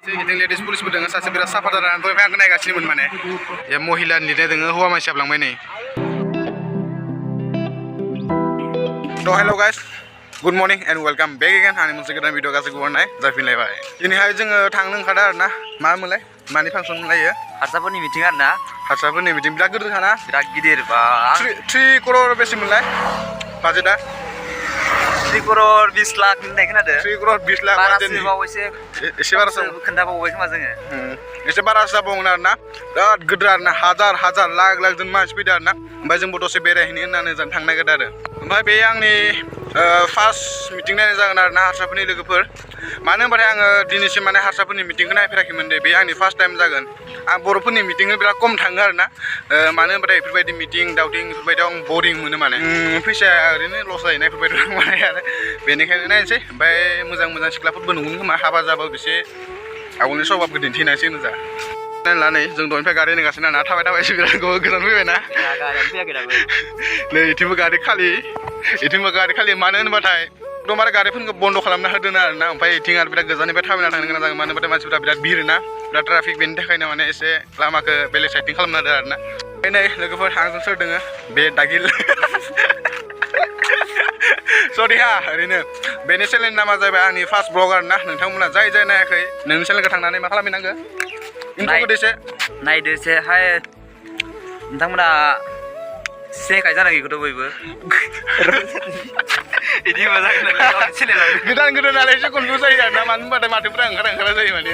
Ini ladies police berdeng saja berat sabar dan tuh yang kena kasih pun mana ya महिला लिरनाय दङ हौवा मानसि हाबलांबाय नै hello guys good morning and welcome back again आंनि मोनसे गोदान भिडिअ गासैखौ बरनाय जाफिनलायबाय दिनैहाय जोङो थांनो ओंखारदों आरोना मा मोनलाय मानि फांसन मोनलायो हारसाफोरनि मिटिं आरोना हारसाफोरनि मिटिं बिराद गिदिरखाना बिराद गिदिर बा 3 crore बेसे मोनलाय बाजेटआ 3 crore 20 लाख होननाय खोनादों 3 crore 20 लाख बारासो बावैसो एसे बारासो खोन्थाबावबाय खोमा जोङो एसे बारासो जाबावगोन आरोना बिराद गिदिर आरोना हाजार लाख जोन मानसि फैदों आरोना ओमफ्राय जोंबो दसे बेरायहैनो होननानै जों थांनो नागिरदों आरो ओमफ्राय बे आंनि फार्स्ट मिटिं नायनाय जागोन आरोना हारसाफोरनि लोगोफोर मानो होनबाथाय आङो दिनैसिम माने हारसाफोरनि मिटिंखौ नायफेराखैमोन दे बे आंनि फार्स्ट टाइम जागोन आं बर'फोरनि मिटिंखौ बिराद खम थाङो आरोना मानो होनबाथाय बेफोरबायदि मिटिं दाउटिं बेफोरबायदियाव आं बरिं मोनो माने फैसाया ओरैनो लस जायोना बेफोरबायदि माने आरो बेनिखायनो नायनोसै ओमफ्राय मोजां सिख्लाफोरबो नंगौनो खोमा हाबा जाबाबो एसे आगोलनि सभाबखौ दिन्थिनायसै होनजा नायनानै जों दहायनिफ्राय गारि नेगासिनो ना थाबायसो बिराद गोजान फैबायना नै इथिंबो गारि खालि इथिंबो गारि खालि मानो होनबाथाय एकदमबारे गारिफोरखौ बन्द खालामना होदों आरोना ओमफ्राय इथिं आरो बिराद गोजाननिफ्राय थाबायना थांनो गोनां जागोन मानो होनबाथाय मानसिफोरा बिराद भिरना बिराद ट्राफिक बेनि थाखायनो माने एसे लामाखौ बेलेग साइडथिं खालामना होदों आरोना ओमफ्राय नै लोगोफोर आंजों सोर दोङो बे दागिल सरि हा ओरैनो बेनि चेनेलनि नामा जाबाय आंनि फार्स्ट ब्लग आरोना नोंथांमोना जाय नायाखै नोंनि चेनेलखौ थांनानै मा खालामहैनांगो नायदोसे हाय नोंथांमोना सिनायखायो जानांगौ बेखौथ' बयबो बिदि मोजां गोदान नालाय एसे कनफिउज जायो आरोना मानो होनबाथाय माथोफोरा ओंखारा जायो माने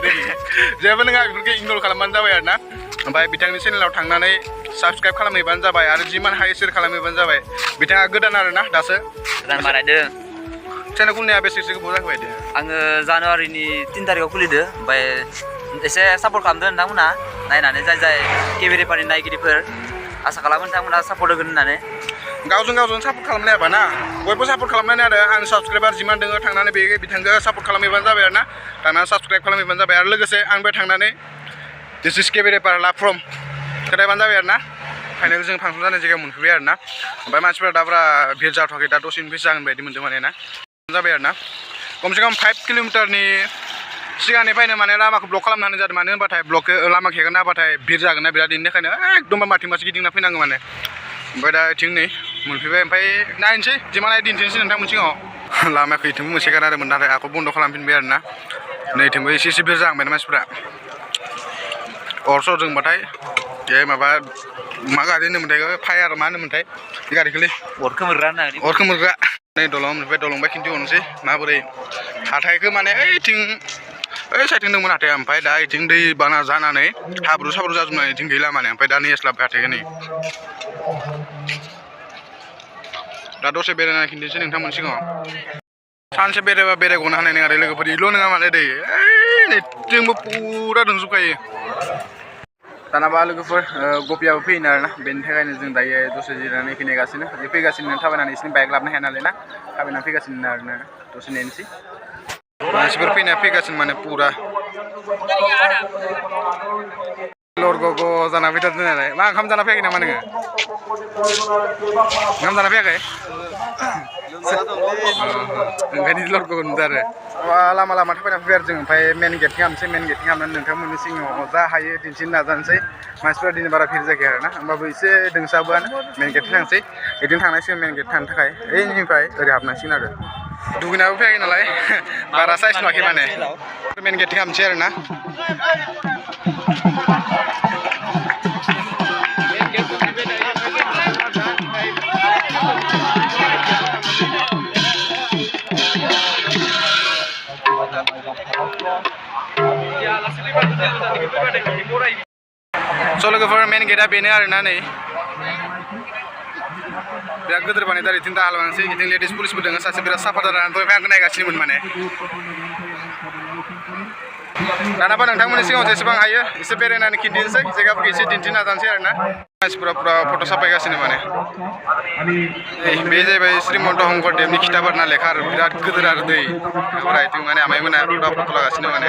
जेबो नङा बेफोरखौ इगनर खालामबानो जाबाय आरोना ओमफ्राय बिथांनि चेनेलाव थांनानै साबसक्राइब खालामहैबानो जाबाय आरो जिमान हायो शेयार खालामहैबानो जाबाय बिथाङा गोदान आरोना दासो गोदान बानायदों चेनेल खुलिनाया बेसेसो गोबाव जाबाय दे आङो जानुवारिनि 3 तारिखआव खुलिदो ओमफ्राय एसे सापर्ट खालामदो नोंथांमोना नायनानै जाय केमेराफोरनि नायगिरिफोर आसा खालामो नोंथांमोना सापर्ट होगोन होननानै गावजों सापर्ट खालामनाय हाबा ना बयबो सापर्ट खालामनाय आरो आं साबसक्राइबार जिमान दङ थांनानै बे बिथांखौ सापर्ट खालामहैबानो जाबाय आरोना थांनानै साबसक्राइब खालामहैबानो जाबाय आरो लोगोसे आंबो थांनानै दिस इज केमेराफोर लाभ फ्रम खोनायबानो जाबाय आरोना फाइनाल जों फांसन जानाय जायगायाव मोनफैबाय आरोना ओमफ्राय मानसिफोरा दा बारा भिर जाथ'वाखै दा दसेनिफ्राय जागोन बायदि मोनदों माने ना जाबाय आरोना खमसे खम 5 किल'मिटारनि सिगांनिफ्रायनो माने लामाखौ ब्लक खालामनानै जादों मानो होनबाथाय ब्लकखौ लामा खेगोन नाबाथाय भिर जागोन ना बिराद बेनि थाखायनो एकदम माथि गिदिंना फैनांगौ माने ओमफ्राय दा इथिं नै मोनफैबाय ओमफ्राय नायनोसै जिमान दिन्थिनोसै नोंथांमोन सिगाङाव लामाखौ इथिंबो मोनसे गारदोंमोन नाथाय आखौ बन्द खालामफिनबाय आरोना नै इथिंबो एसे भिर जाहांबाय मानसिफ्रा अर जोंबाथाय बे माबा मा गारि होनोमोनथाय फायार मा होनोमोनथाय बे गारिखौलै अर खोमोरग्रा नै दलंनिफ्राय दलंबाय खिन्थिहरनोसै माबोरै हाथायखौ माने ओइ साइडथिं दंमोन हाथाया ओमफ्राय दा इथिं दै बाना जानानै हाब्रु साब्रु जाजोबनानै इथिं गैला माने ओमफ्राय दा नेस्लाबबाय हाथायखौ नै दा दसे बेरायनानै खिन्थिनोसै नोंथांमोन सिगाङाव सानसे बेरायबा बेरायगनो हानाय नङा लोगोफोर इल' नङा माने दै नैथिंबो पुरा दंजोबखायो दानाबा लोगोफोर गपियाबो फैनो आरोना बेनि थाखायनो जों दायो दसे जिरायनानै फैगासिनो फैगासिनो थाबायनानै एसे बाइक लाबोनो हाया नालाय ना थाबायनानै फैगासिनो आरोना दसे नेनोसै मानसिफोर फैगासिनो माने पुरा लरग' जाना फैथारदों नालाय मा ओंखाम जाना फैयाखै नामा नोङो ओंखाम जाना फैयाखै ओंखायनो लरग' नुदों आरो लामा थाबायना फैबाय आरो जों ओमफ्राय मेन गेटथिं हाबनानै नोंथांमोननि सिगाङाव जा हायो दिन्थिनो नाजानोसै मानसिफ्रा दिनै बारा भिर जायाखै आरोना होमबाबो एसे दोंसाबोआनो मेन गेटथिं थांसै बिदिनो थांनांसिगोन मेन गेट थांनो थाखाय ओइनिफ्राय ओरै हाबनांसिगोन आरो दुगैनाबो फैयाखै नालाय बारा साइज नुवाखै माने मेन गेटथिं हाबनोसै आरोना लोगोफोर मेन गेटआ बेनो आरोना नै बिराद गिदिर बानायदों इथिं दाहाल बानायसै इथिं लेडिस पुलिसबो दङ सासे बिराद साफा जानानै दहाय आंखौ नायगासिनोमोन माने दानाबा नोंथांमोननि सिगाङाव जेसेबां हायो एसे बेरायनानै खिन्थिनोसै जायगाफोरखौ एसे दिन्थिनो नाजानोसै आरोना मानसिफोरा पुरा फट' साफायगासिनो माने बे जाहैबाय श्रीमन्त शंकरदेवनि खिताब आरोना लेखा आरो बिराद गिदिर आरो दै इथिं माने आमाइमोना पुरा फट' लागासिनो माने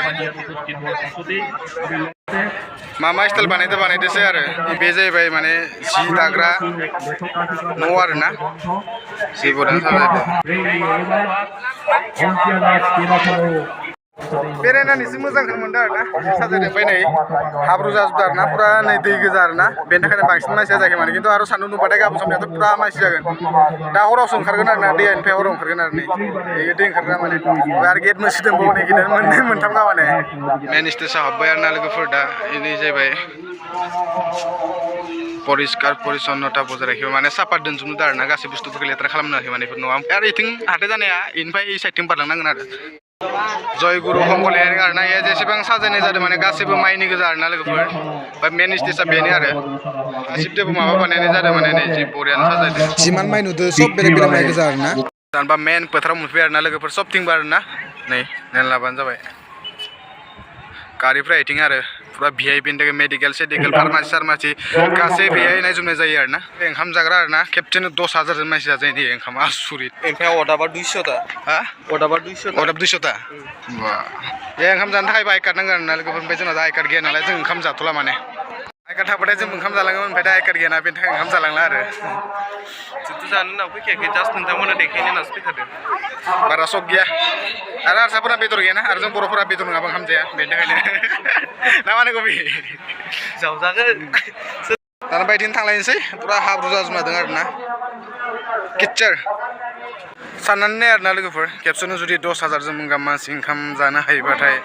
मा स्टाइल बानायदोंसै आरो बे जाहैबाय माने जि दाग्रा न' आरोना जि बनायना साजायदों बेरायनानै एसे मोजांखौनो मोनदों आरोना साजायदों ओमफ्राय नै हाब्रु जाजोबदों आरोना पुरा नै दै गोजा आरोना बेनि थाखायनो बांसिन मानसिया जायाखै माने खिन्थु आरो सान्दुं दुंबाथाय गाबोन समनियाथ' पुरा मानसि जागोन दा हरावसो ओंखारगोन आरोना दैयानिफ्राय हराव ओंखारगोन आरो नै बे दै ओंखारग्रा माने आरो गेट मोनसे दंबावो नै गिदिर मोननै मोनथाम गामाने मेन स्टेजआव हाब्बाय आरोना लोगोफोर दा इनि जाहैबाय परिष्कार परिच्छन्नता बजाय लाखिबाय माने साफा दोनजोबनो आरोना गासै बुस्थुफोरखौ लेथ्रा खालामनो हायाखै माने बेफोर नङा आरो इथिं हाथाय जानाया इनिफ्राय इ साइडथिं बारलांनांगोन आरो जयगुरु हंकलेण्ड आरोना इयो जेसेबां साजायनाय जादों माने गासैबो माइनि गोजा आरोना लोगोफोर ओमफ्राय मेन स्टेजआ बेनो आरो गासिबोबो माबा बानायनाय जादों माने नै जि बरियानो साजायदों जिमान माइ नुदों सब बेलेग बेलेग माइ गोजा आरोना जानबा मेन फोथाराव मोनफैबाय आरोना लोगोफोर सबथिंबो आरोना नै नायना लाबानो जाबाय गारिफ्रा इथिं आरो पुरा भिआइपिनि थाखाय मेडिकेल सेडिकेल फार्मासि सार्मासि गासै बेहाय नायजोबनाय जायो आरोना ओंखाम जाग्रा आरोना खेबसेनो 10,000 मानसि जाजायो दे ओंखामा आसुरित ओमफ्राय अदाबा 200 ता हा अदाबा 200 अदाब 200 ता बा बे ओंखाम जानो थाखायबो आइ कार्ड नांगोन आरोना लोगोफोर ओमफ्राय जोंना दा आइ कार्ड गैया नालाय जों ओंखाम जाथ'ला माने आइ कार्ड थाबाथाय जों ओंखाम जालाङोमोन ओमफ्राय दा आइ कार्ड गैयाना बेनि थाखाय ओंखाम जालांला आरो जुथु जानो होनना फैखायाखै जास्ट नोंथांमोना देखायनो होननासो फैखादों बारा सक गैया आरो हारसाफोरा बेदर गैयाना आरो जों बर'फोरा बेदर नङाबा ओंखाम जाया बेनि थाखायनो ना माने कबि जावजागोन दाना बायदिनो थांलायनोसै पुरा हाब्रु जाजोबना दं आरोना किटचार साननानै नाय आरोना लोगोफोर खेबसेनो जुदि 10,000 जों गाहाम मानसि ओंखाम जानो हायोबाथाय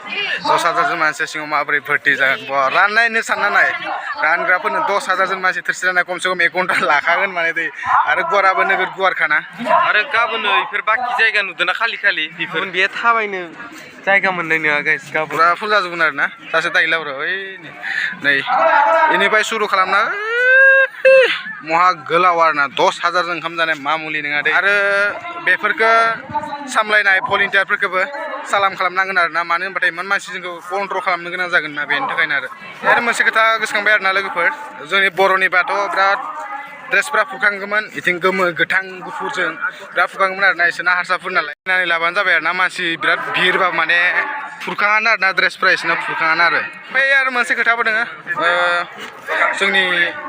10,000 जों मानसि सिङाव माबोरै भर्ति जागोन बा राननायनो सानना नाय रानग्राफोरनो 10,000 जों मानसि थोरसि राननाय खमसे खम 1 घन्टा लाखागोन माने दै आरो गुवाराबो नोगोद गुवारखाना आरो गाबोनो इफोर बाखि जायगा नुदोंना खालि खालि बेफोर बेयो थाबायनो जायगा मोननाय नङा गाइस गाबोन पुरा फुल जाजोबगोन आरोना सासे दाइला ब्र ओइ नै इनिफ्राय सुरु खालामना महा गोलाव आरोना 10,000 जों ओंखाम जानाय मामुलि नङा दे आरो बेफोरखौ सामलायनाय भलन्टियारफोरखौबो सालाम खालामनांगोन आरोना मानो होनबाथाय इमान मानसि जोंखौ कन्ट्रल खालामनो गोनां जागोन ना बेनि थाखायनो आरो मोनसे खोथा गोसोखांबाय आरोना लोगोफोर जोंनि बर'निबाथ' बिराद ड्रेसफ्रा फुरखांगौमोन इथिं गोमो गोथां गुफुरजों बिराद फुरखांगौमोन आरोना इसोरना हारसाफोर नालाय नायनानै लाबानो जाबाय आरोना मानसि बिराद भिरबा माने फुरखाङानो आरोना ड्रेसफ्रा इसोरना फुरखाङानो आरो ओमफ्राय आरो मोनसे खोथाबो दङ जोंनि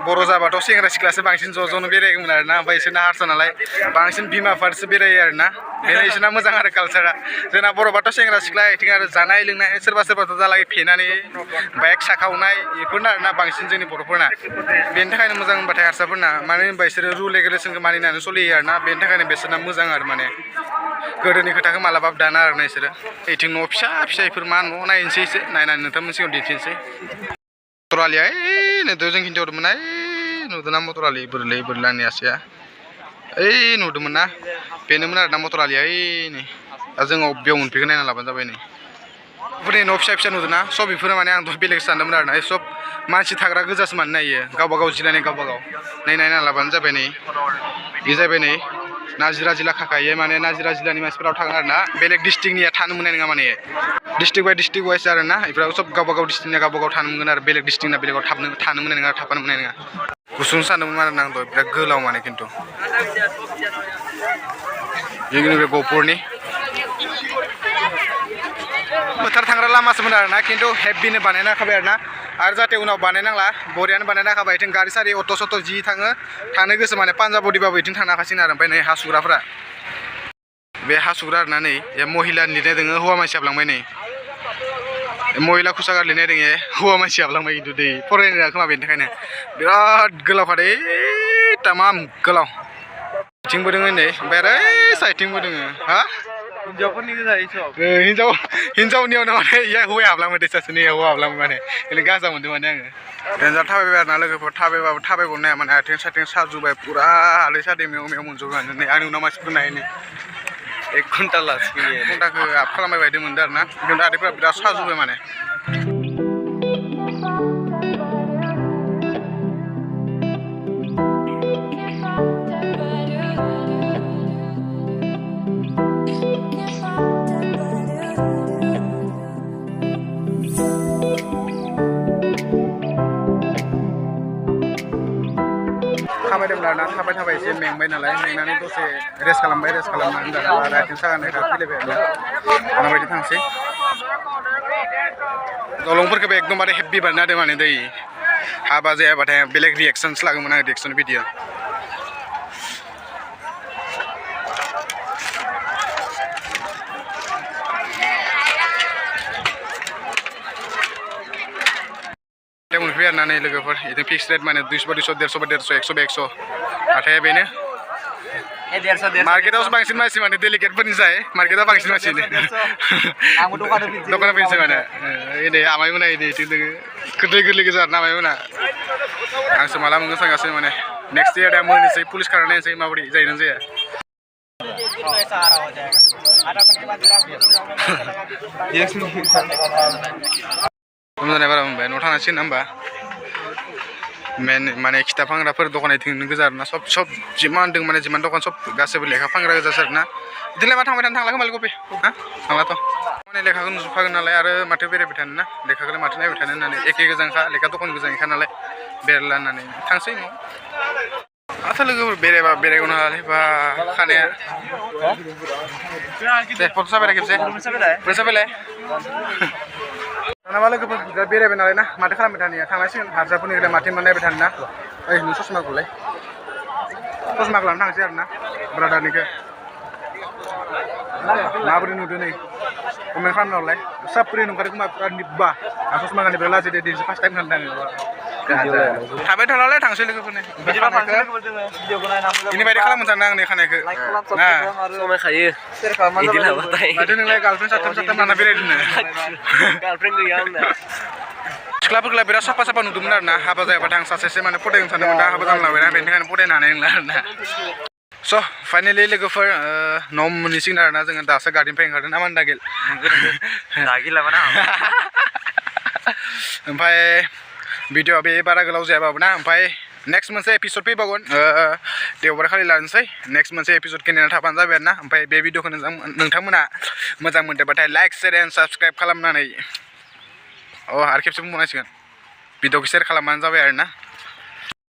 बर' जाबाथ' सेंग्रा सिख्लासो बांसिन ज' ज'नो बेरायगौमोन आरोना ओमफ्राय इसोरना हारसा नालाय बांसिन बिमा बिफासो बेरायो आरोना बेनो इसोरना मोजां आरो कालसारा जोंना बर'बाथ' सेंग्रा सिख्ला इथिं आरो जानाय लोंनाय सोरबा सोरबाथ' जालागै फेनानै बाइक साखावनाय बेफोरनो आरोना बांसिन जोंनि बर'फोरना बेनि थाखायनो मोजां होनबाथाय हारसाफोरना मानो होनबा बिसोरो रुल रेगुलेसनखौ मानिनानै सोलियो आरोना बेनि थाखायनो बिसोरना मोजां आरो माने गोदोनि खोथाखौ मालाबाबो दाना आरोना बिसोरो इथिं न' फिसा फिसाफोर मा न' नायनोसै एसे नायनानै नोंथांमोन सिगाङाव दिन्थिनोसै मटर आलिया ओइ नुदों जों खिन्थाहरदोंमोन ओइ नुदों ना मटर आलि बोरलै बोरलै आंनि आसिया ओइ नुदोंमोन ना बेनोमोन आरोना मटर आलिया ओइ नै दा जोङो बेयाव मोनफैगोन नायना लाबानो जाबाय नै बेफोरनि न' फिसा फिसा नुदों ना सब बेफोरो माने आंथ' बेलेग सानदोंमोन आरोना सब मानसि थाग्रा गोजासो मानो नायो गावबा गाव जिरायनाय गावबा गाव नै नायना लाबानो जाबाय नै बे जाबाय नै नाजिरा जिल्ला खाखायो माने नाजिरा जिल्लानि मानसिफोराव थागोन आरोना बेलेग डिस्ट्रिक्टनिया थानो मोननाय नङा माने डिस्ट्रिक्ट बाय डिस्ट्रिक्ट वाइस आरोना बेफोराव सब गावबा गाव डिस्ट्रिक्टनिया गावबा गाव थानो मोनगोन आरो बेलेग डिस्ट्रिक्टना बेलेगाव थानो मोननाय नङा थाफानो मोननाय नङा गुसुं सानदोंमोन आरो आं बिराद गोलाव माने खिन्थु जोंनि बे गहपुरनि फोथार थांग्रा लामासोमोन आरोना खिन्थु हेभिनो बानायना होखाबाय आरोना आरो जाहाथे उनाव बानायनांला बरियानो बानायना होखाबाय इथिं गारि सारि अट' सट' जि थानो गोसो माने पान्जाबदिबाबो इथिं थांनो हाखासिगोन आरो ओमफ्राय नै हासुग्राफ्रा बे हासुग्रा आरोना नै महिलानि लिरनाय दङ हौवा मानसि हाबलांबाय नै महिला कुसागार लिरनाय दङ हौवा मानसि हाबलांबाय खिन्थु दै फरायनो रोङा खोमा बेनि थाखायनो बिराद गोलावखा दे तामाम गोलाव बिथिंबो दङ नै ओमफ्राय आरो साइडथिंबो दङ हा हिन्जावफोरनि गोजा सब हिन्जावनियावनो माने इया हौवाया हाबलांबाय दै सासेनि हौवा हाबलांबाय माने ओरैनो गाजा मोनदों माने आङो देन्जार थाबायबाय आरोना लोगोफोर थाबायबाबो थाबायगनो हाया माने आथिं साथिं साजुबाय पुरा हालदै सादै मेव मेव मोनजोबनानै नै आंनि उनाव मानसिफोर नायनो 1 घन्टा लासिगोन 1 घन्टाखौ आप खालामबाय बायदि मोनदों आरोना खिन्थु आदैफ्रा बिराद साजुबाय माने थाबायदोंमोन आरोना थाबाय एसे मेंबाय नालाय मेंनानै दसे रेस्ट खालामनानै दाना आरो आथिं सागानायखा फैलायबाय आरोना दाना बायदि थांसै दलंफोरखौबो एकदमबारे हेभि बानायना होदों माने दै हाबा जायाबाथाय बेलेग रिएक्सन्स लागोमोन आं रिएक्सन भिडिअ आरो ना नै लोगोफोर बिदिनो फिक्स रेट माने 200 150 100 100 नाथाय बेनो मार्केटावसो बांसिन मानसि माने डेलिकेटफोरनि जाय मार्केटाव बांसिन मानसि दखानाव फैनोसै माने नै आमाइ मोना इदि दोङो गोरलै गोरलै गोजा आरो ना आमाइ मोना आंसो माला मोनगोन सानगासिनो माने नेक्स्ट इयार दा मोननोसै पुलिस खारना नायनोसै माबोरै जायो ना जाया जानाय बारा मोनबाय न'आव थांनांसिगोन ना होमबा मेन माने खिथा फानग्राफोर दखान थिंनो गोजा आरोना सब जिमान दं माने जिमान दखान सब गासैबो लेखा फानग्रा गोजासो आरोना बिदिनो मा थांबाय थानो थांला खोमालै गपि हा थांलाथ' माने लेखाखौ नुजोबखागोन नालाय आरो माथो बेरायबाय थानो ना लेखाखौलाय माथो नायबाय थानो होननानै एखे गोजानखा लेखा दखान गोजानखा नालाय बेरायला होननानै थांसै न'आव माथो लोगोफोर बेरायबा बेरायगौनो हालाय बा खानाया दे फट' साबायला खेबसे फट' साबायलाय थानाबा लोगोफोर बेरायबाय नालाय ना माथो खालामबाय थानो थांनांसिगोन हारसाफोरनिफ्राय माथो नायबाय थानो ना ओइ नों ससमाखौलाय ससमाखौ लानो थांसै आरो ना ब्रादारनिखौ माबोरै नुदों नै कमेन्ट खालामना हरलाय साब्रै नुखादों खोमा निब्बा आं ससमा गाननिफ्राय लाजि दे दिनैसो फार्स्ट टाइम खोनादों थाबाय थानालाय थांसै लोगोफोरनि बिनि बायदि खालामनो सानदों आंनि खानायखौ समायखायो माथो नोंलाय गार्लफ्रेन्ड साथाम लाना बेरायदोंनो गार्लफ्रेन्ड गैया आंना सिख्लाफोरखौलाय बिराद साफा साफा नुदोंमोन आरो ना हाबा जायाबाथाय आं सासेसो माने फरायनो सानदोंमोन दा हाबा जालांबायना बेनिखायनो फरायनो हानाय नंला आरो ना स' फाइनेलि लोगोफोर न'आव मोनहैसिगोन आरो ना जोङो दासो गार्डेननिफ्राय ओंखारदों ना मा दागिल दागिलाबाना ओमफ्राय भिडिअआ बे बारा गोलाव जायाबाबो ना ओमफ्राय नेक्स्ट मोनसे एपिसड फैबावगोन देवबार खालि लानोसै नेक्स्ट मोनसे एपिसडखौ नेना थाबानो जाबाय आरो ना ओमफ्राय बे भिडिअखौ नोंथांमोना मोजां मोनदोंबाथाय लाइक शेयार एन्ड साबस्क्राइब खालामनानै आरो खेबसे बुंबावनांसिगोन भिडिअखौ शेयार खालामबानो जाबाय आरो ना